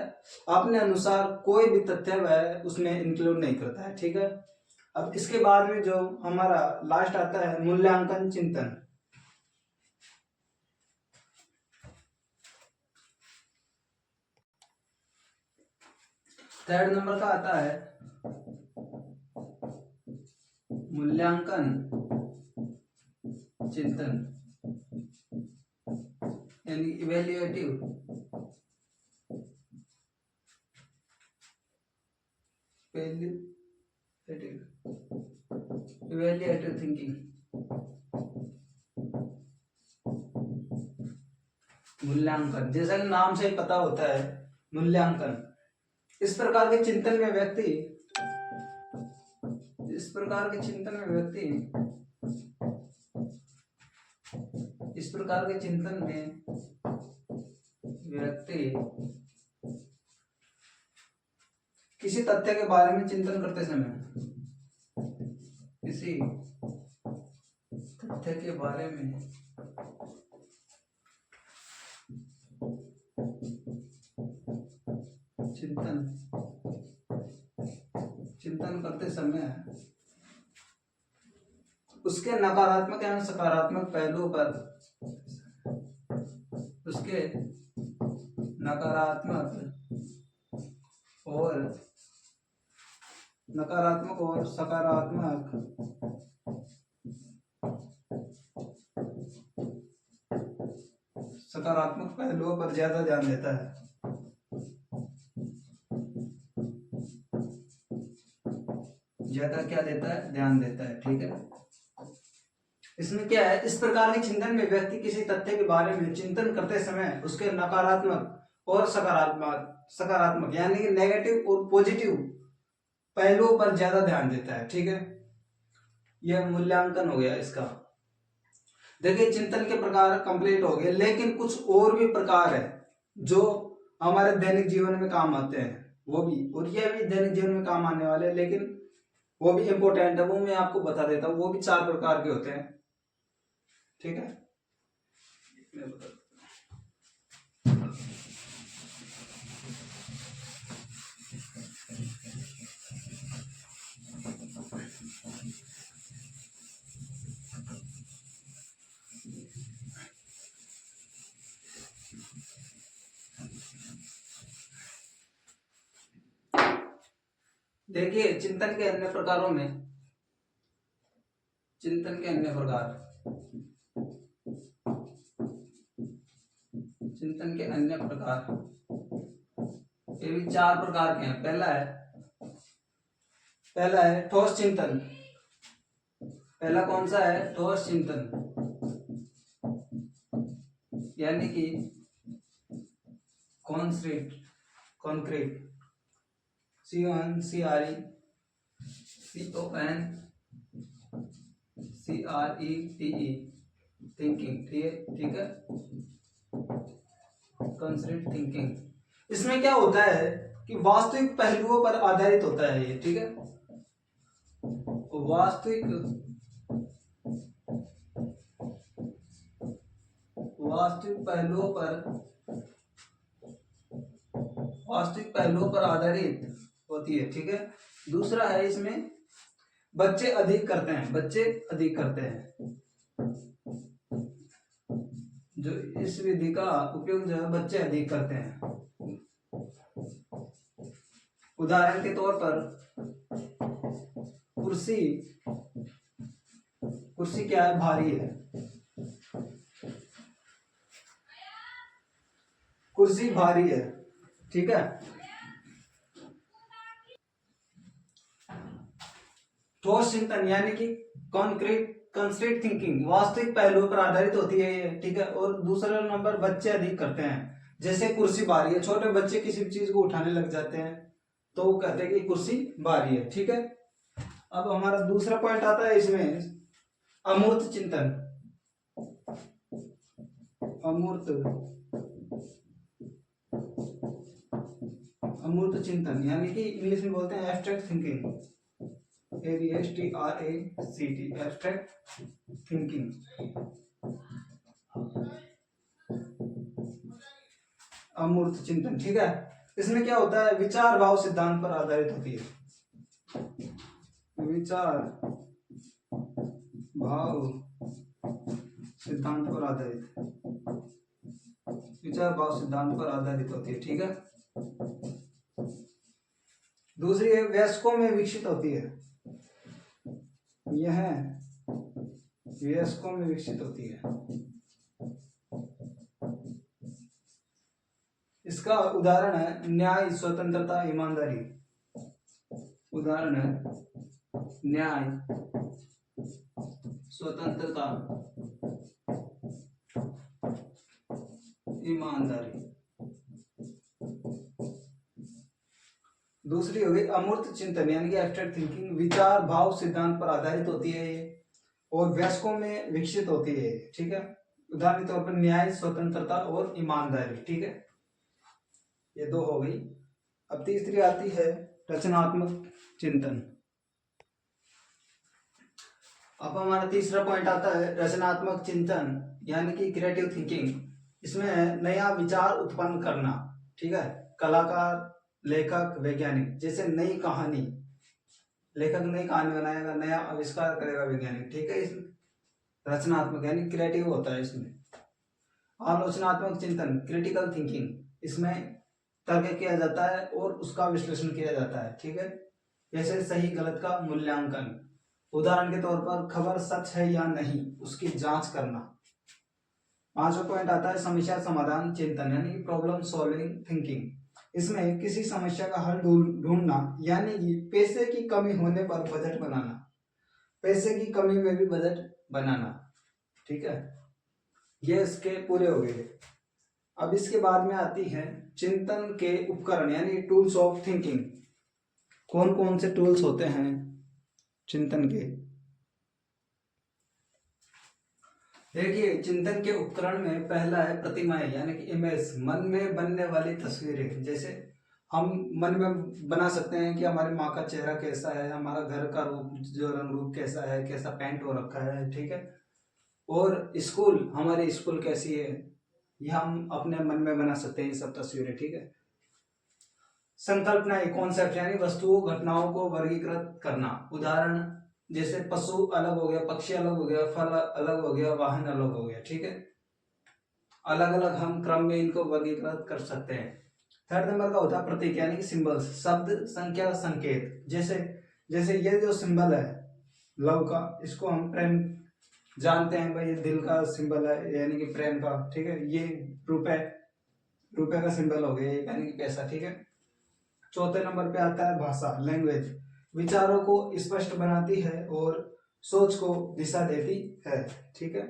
अपने अनुसार कोई भी तथ्य वह उसमें इंक्लूड नहीं करता है। ठीक है, अब इसके बाद में जो हमारा लास्ट आता है मूल्यांकन चिंतन। थर्ड नंबर का आता है मूल्यांकन चिंतन, यानी इवेल्युएटिव थिंकिंग। मूल्यांकन, जैसा कि नाम से ही पता होता है मूल्यांकन। इस प्रकार के चिंतन में व्यक्ति किसी तथ्य के बारे में चिंतन करते समय चिंतन करते समय उसके नकारात्मक या सकारात्मक पहलुओं पर उसके नकारात्मक और सकारात्मक पहलुओं पर ज्यादा ध्यान देता है। ध्यान देता है। ठीक है, इसमें क्या है, इस प्रकार के चिंतन में व्यक्ति किसी तथ्य के बारे में चिंतन करते समय उसके नकारात्मक और सकारात्मक यानी कि नेगेटिव और पॉजिटिव पहलुओं पर ज्यादा ध्यान देता है। ठीक है, यह मूल्यांकन हो गया इसका। देखिए चिंतन के प्रकार कंप्लीट हो गए, लेकिन कुछ और भी प्रकार है जो हमारे दैनिक जीवन में काम आते हैं, वो भी, और ये भी दैनिक जीवन में काम आने वाले हैं, लेकिन वो भी इम्पोर्टेंट है, वो मैं आपको बता देता हूँ। वो भी 4 प्रकार के होते हैं, ठीक है। मैं बता देखिए चिंतन के अन्य प्रकारों में, चिंतन के अन्य प्रकार, चिंतन के अन्य प्रकार, ये भी 4 प्रकार के हैं। पहला है ठोस चिंतन। पहला कौन सा है? ठोस चिंतन, यानी कि कॉन्क्रीट, CONCRETE थिंकिंग, ठीक है, कॉन्क्रीट थिंकिंग। इसमें क्या होता है कि वास्तविक पहलुओं पर आधारित होता है ये, ठीक है, वास्तविक पहलुओं पर आधारित होती है, ठीक है। दूसरा है इसमें बच्चे अधिक करते हैं, जो इस विधि का उपयोग जो है बच्चे अधिक करते हैं। उदाहरण के तौर पर कुर्सी क्या है? भारी है, कुर्सी भारी है, ठीक है। ठोस चिंतन यानी कि कॉन्क्रीट थिंकिंग वास्तविक पहलुओं पर आधारित होती है ये, ठीक है। और दूसरा नंबर बच्चे अधिक करते हैं, जैसे कुर्सी भारी है, छोटे बच्चे किसी भी चीज को उठाने लग जाते हैं तो वो कहते हैं कि कुर्सी भारी है, ठीक है। अब हमारा दूसरा पॉइंट आता है इसमें अमूर्त चिंतन। अमूर्त चिंतन यानी कि इंग्लिश में बोलते हैं abstract thinking, ABSTRACT, abstract thinking. अमूर्त चिंतन, ठीक है। इसमें क्या होता है? विचार भाव सिद्धांत पर आधारित होती है, विचार भाव सिद्धांत पर आधारित होती है, ठीक है। दूसरी है वयस्कों में विकसित होती है, यह वयस्कों में विकसित होती है। इसका उदाहरण है न्याय, स्वतंत्रता, ईमानदारी। उदाहरण है न्याय, स्वतंत्रता, ईमानदारी। दूसरी हो गई अमूर्त चिंतन यानी कि एब्स्ट्रैक्ट थिंकिंग, विचार भाव सिद्धांत पर आधारित होती है ये और वयस्कों में विकसित होती है, ठीक है। उदाहरण के तौर पर न्याय, स्वतंत्रता और ईमानदारी, ठीक है। ये 2 हो गई। अब तीसरी आती है रचनात्मक चिंतन। अब हमारा तीसरा पॉइंट आता है रचनात्मक चिंतन यानी कि क्रिएटिव थिंकिंग। इसमें नया विचार उत्पन्न करना, ठीक है। कलाकार, लेखक, वैज्ञानिक, जैसे नई कहानी, लेखक नई कहानी बनाएगा, नया आविष्कार करेगा वैज्ञानिक, ठीक है। इसमें रचनात्मक यानी क्रिएटिव होता है। इसमें आलोचनात्मक चिंतन, क्रिटिकल थिंकिंग, इसमें तर्क किया जाता है और उसका विश्लेषण किया जाता है, ठीक है। जैसे सही गलत का मूल्यांकन। उदाहरण के तौर पर खबर सच है या नहीं, उसकी जांच करना। 5वां पॉइंट आता है समस्या समाधान चिंतन यानी कि प्रॉब्लम सॉल्विंग थिंकिंग। इसमें किसी समस्या का हल ढूंढना यानी कि पैसे की कमी होने पर बजट बनाना, पैसे की कमी में भी बजट बनाना, ठीक है। ये इसके पूरे हो गए। अब इसके बाद में आती है चिंतन के उपकरण यानी टूल्स ऑफ थिंकिंग। कौन कौन से टूल्स होते हैं चिंतन के? देखिए, चिंतन के उपकरण में पहला है प्रतिमाएं यानी कि इमेज, मन में बनने वाली तस्वीरें। जैसे हम मन में बना सकते हैं कि हमारी माँ का चेहरा कैसा है, हमारा घर का रूप जो रंग रूप कैसा है, कैसा पेंट हो रखा है, ठीक है। और स्कूल, हमारी स्कूल कैसी है, ये हम अपने मन में बना सकते हैं, ये सब तस्वीरें, ठीक है। संकल्पना, कॉन्सेप्ट यानी वस्तुओं घटनाओं को वर्गीकृत करना। उदाहरण जैसे पशु अलग हो गया, पक्षी अलग हो गया, फल अलग हो गया, वाहन अलग हो गया, ठीक है। अलग अलग हम क्रम में इनको वर्गीकृत कर सकते हैं। थर्ड नंबर का होता है प्रतीक यानी कि सिंबल्स, शब्द, संख्या, संकेत। जैसे जैसे ये जो सिंबल है लव का, इसको हम प्रेम जानते हैं भाई, ये दिल का सिंबल है यानी कि प्रेम का, ठीक है। ये रुपए, रुपए का सिंबल हो गया यानी कि पैसा, ठीक है। चौथे नंबर पे आता है भाषा, लैंग्वेज, विचारों को स्पष्ट बनाती है और सोच को दिशा देती है, ठीक है।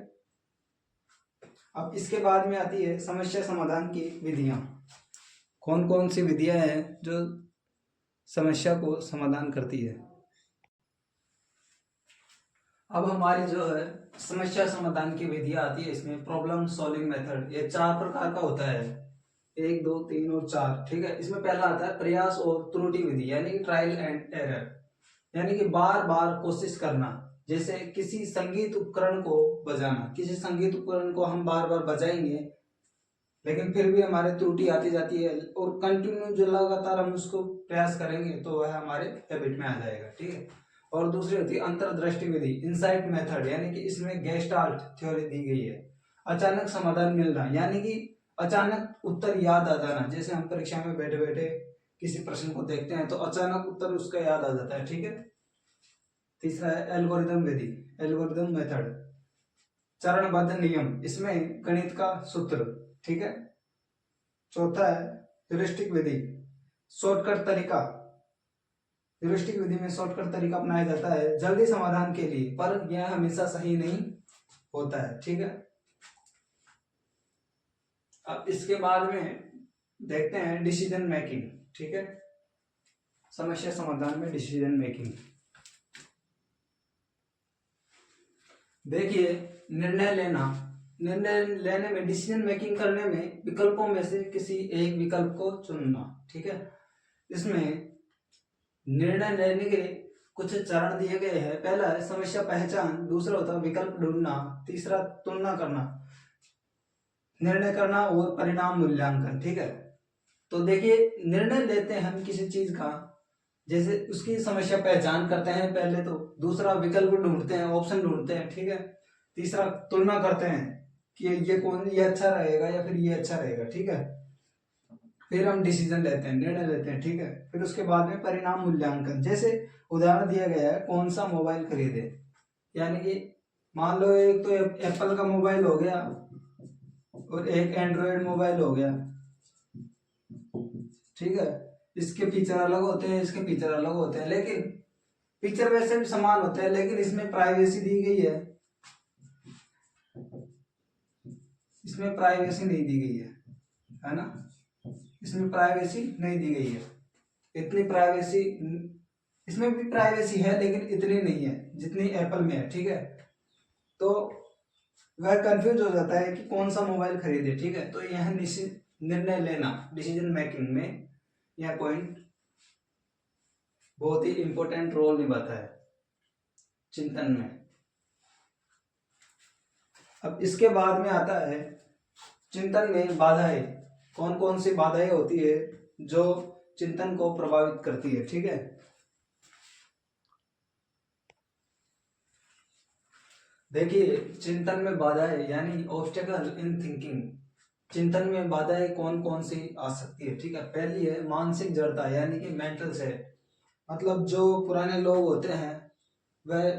अब इसके बाद में आती है समस्या समाधान की विधियां। कौन कौन सी विधियां हैं जो समस्या को समाधान करती है। अब हमारी जो है समस्या समाधान की विधियां आती है, इसमें प्रॉब्लम सॉल्विंग मेथड। ये 4 प्रकार का होता है, 1, 2, 3 और 4, ठीक है। इसमें पहला आता है प्रयास और त्रुटि विधि यानी कि ट्रायल एंड एरर, यानी कि बार बार कोशिश करना। जैसे किसी संगीत उपकरण को बजाना, किसी संगीत उपकरण को हम बार बार बजाएंगे लेकिन फिर भी हमारे त्रुटि आती जाती है, और कंटिन्यू जो लगातार हम उसको प्रयास करेंगे तो वह हमारे हैबिट में आ जाएगा, ठीक है। और दूसरी होती है अंतर्दृष्टि विधि, इंसाइट मेथड, यानी कि इसमें गेस्टाल्ट थ्योरी दी गई है। अचानक समाधान मिलना यानी कि अचानक उत्तर याद आ जाना। जैसे हम परीक्षा में बैठे बैठे किसी प्रश्न को देखते हैं तो अचानक उत्तर उसका याद आ जाता है, ठीक है। तीसरा है एल्गोरिदम विधि, एल्गोरिदम मेथड, चरणबद्ध नियम, इसमें गणित का सूत्र, ठीक है। चौथा है ह्यूरिस्टिक विधि, शॉर्टकट तरीका। ह्यूरिस्टिक विधि में शॉर्टकट तरीका अपनाया जाता है जल्दी समाधान के लिए, पर यह हमेशा सही नहीं होता है, ठीक है। अब इसके बाद में देखते हैं डिसीजन मेकिंग, ठीक है। समस्या समाधान में डिसीजन मेकिंग, देखिए निर्णय लेना, निर्णय लेने में, डिसीजन मेकिंग करने में विकल्पों में से किसी एक विकल्प को चुनना, ठीक है। इसमें निर्णय लेने के कुछ चरण दिए गए हैं। पहला है समस्या पहचान, दूसरा होता है विकल्प ढूंढना, तीसरा तुलना करना, निर्णय करना और परिणाम मूल्यांकन, ठीक है। तो देखिए निर्णय लेते हैं हम किसी चीज का, जैसे उसकी समस्या पहचान करते हैं पहले, तो दूसरा विकल्प ढूंढते हैं, ऑप्शन ढूंढते हैं, ठीक है। तीसरा तुलना करते हैं कि ये अच्छा रहेगा या फिर ये अच्छा रहेगा, ठीक है। फिर हम डिसीजन लेते हैं, निर्णय लेते हैं, ठीक है। फिर उसके बाद में परिणाम मूल्यांकन, जैसे उदाहरण दिया गया है कौन सा मोबाइल खरीदे, यानी कि मान लो एक तो एप्पल का मोबाइल हो गया और एक एंड्रॉयड मोबाइल हो गया, ठीक है। इसके फीचर अलग होते हैं, इसके फीचर अलग होते हैं, लेकिन फीचर वैसे भी समान होते हैं, लेकिन इसमें प्राइवेसी दी गई है, इसमें प्राइवेसी नहीं दी गई है ना। इसमें प्राइवेसी नहीं दी गई है, इतनी प्राइवेसी, इसमें भी प्राइवेसी है लेकिन इतनी नहीं है जितनी एप्पल में है, ठीक है। तो वह कंफ्यूज हो जाता है कि कौन सा मोबाइल खरीदे, ठीक है। तो यह निर्णय लेना, डिसीजन मेकिंग में यह पॉइंट बहुत ही इंपॉर्टेंट रोल निभाता है चिंतन में। अब इसके बाद में आता है चिंतन में बाधाएं, कौन कौन सी बाधाएं होती है जो चिंतन को प्रभावित करती है, ठीक है। देखिए चिंतन में बाधाएं यानी ऑब्स्टेकल इन थिंकिंग, चिंतन में बाधाएं कौन कौन सी आ सकती है, ठीक है। पहली है मानसिक जड़ता यानी कि मेंटल सेट, मतलब जो पुराने लोग होते हैं वह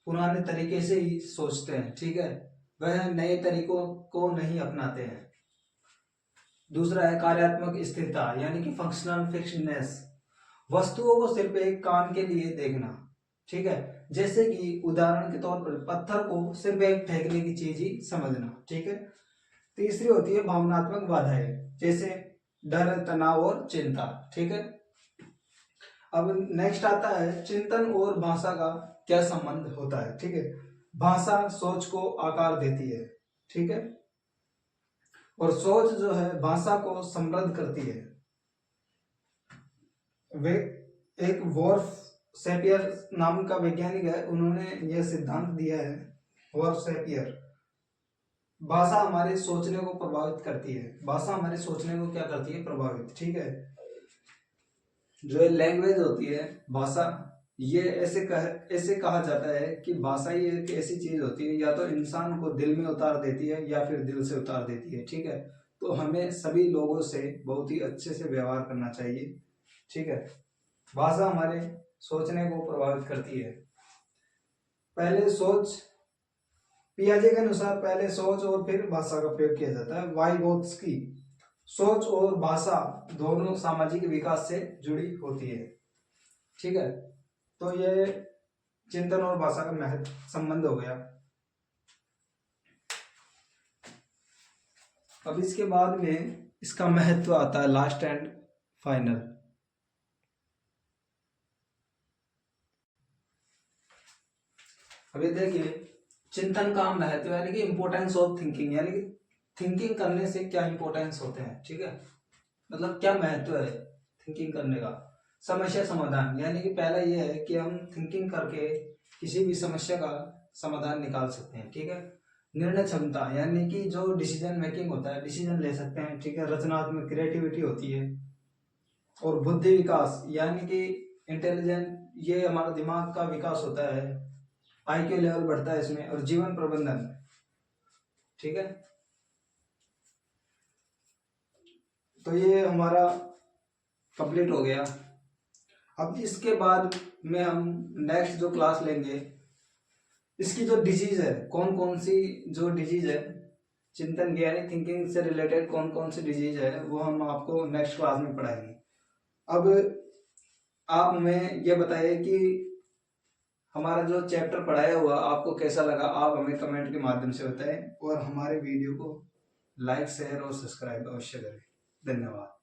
पुराने तरीके से ही सोचते हैं, ठीक है, वह नए तरीकों को नहीं अपनाते हैं। दूसरा है कार्यात्मक स्थिरता यानी कि फंक्शनल फिक्सडनेस, वस्तुओं को सिर्फ एक काम के लिए देखना, ठीक है। जैसे कि उदाहरण के तौर पर पत्थर को सिर्फ एक फेंकने की चीज ही समझना, ठीक है। तीसरी होती है भावनात्मक बाधाएं, जैसे डर, तनाव और चिंता, ठीक है। अब नेक्स्ट आता है चिंतन और भाषा का क्या संबंध होता है, ठीक है। भाषा सोच को आकार देती है, ठीक है। और सोच जो है भाषा को समृद्ध करती है। वे एक वॉर्फ सेपियर नाम का वैज्ञानिक है, उन्होंने यह सिद्धांत दिया है, वॉर्फ सेपियर। भाषा हमारे सोचने को प्रभावित करती है। भाषा हमारे सोचने को क्या करती है? प्रभावित। ठीक है। जो लैंग्वेज होती है, भाषा, ये ऐसे कहा जाता है कि भाषा ही एक ऐसी चीज होती है, या तो इंसान को दिल में उतार देती है या फिर दिल से उतार देती है। ठीक है। तो हमें सभी लोगों से बहुत ही अच्छे से व्यवहार करना चाहिए। ठीक है। भाषा हमारे सोचने को प्रभावित करती है। पहले सोच, पियाजे के अनुसार पहले सोच और फिर भाषा का प्रयोग किया जाता है। वाइगोत्स्की, सोच और भाषा दोनों सामाजिक विकास से जुड़ी होती है। ठीक है। तो ये चिंतन और भाषा का महत्व संबंध हो गया। अब इसके बाद में इसका महत्व आता है लास्ट एंड फाइनल। अभी देखिए चिंतन का महत्व यानी कि इंपोर्टेंस ऑफ थिंकिंग, यानी कि थिंकिंग करने से क्या इंपोर्टेंस होते हैं। ठीक है। मतलब क्या महत्व है थिंकिंग करने का। समस्या समाधान, यानी कि पहला ये है कि हम थिंकिंग करके किसी भी समस्या का समाधान निकाल सकते हैं। ठीक है। निर्णय क्षमता, यानी कि जो डिसीजन मेकिंग होता है, डिसीजन ले सकते हैं। ठीक है। रचनात्मक, क्रिएटिविटी होती है। और बुद्धि विकास, यानी कि इंटेलिजेंट, ये हमारा दिमाग का विकास होता है, IQ लेवल बढ़ता है इसमें। और जीवन प्रबंधन। ठीक है। तो ये हमारा कंप्लीट हो गया। अब इसके बाद में हम नेक्स्ट जो क्लास लेंगे, इसकी जो डिजीज है, कौन कौन सी जो डिजीज है चिंतन की यानी थिंकिंग से रिलेटेड कौन कौन सी डिजीज है, वो हम आपको नेक्स्ट क्लास में पढ़ाएंगे। अब आप हमें ये बताइए कि हमारा जो चैप्टर पढ़ाया हुआ आपको कैसा लगा। आप हमें कमेंट के माध्यम से बताएं और हमारे वीडियो को लाइक, शेयर और सब्सक्राइब अवश्य करें। धन्यवाद।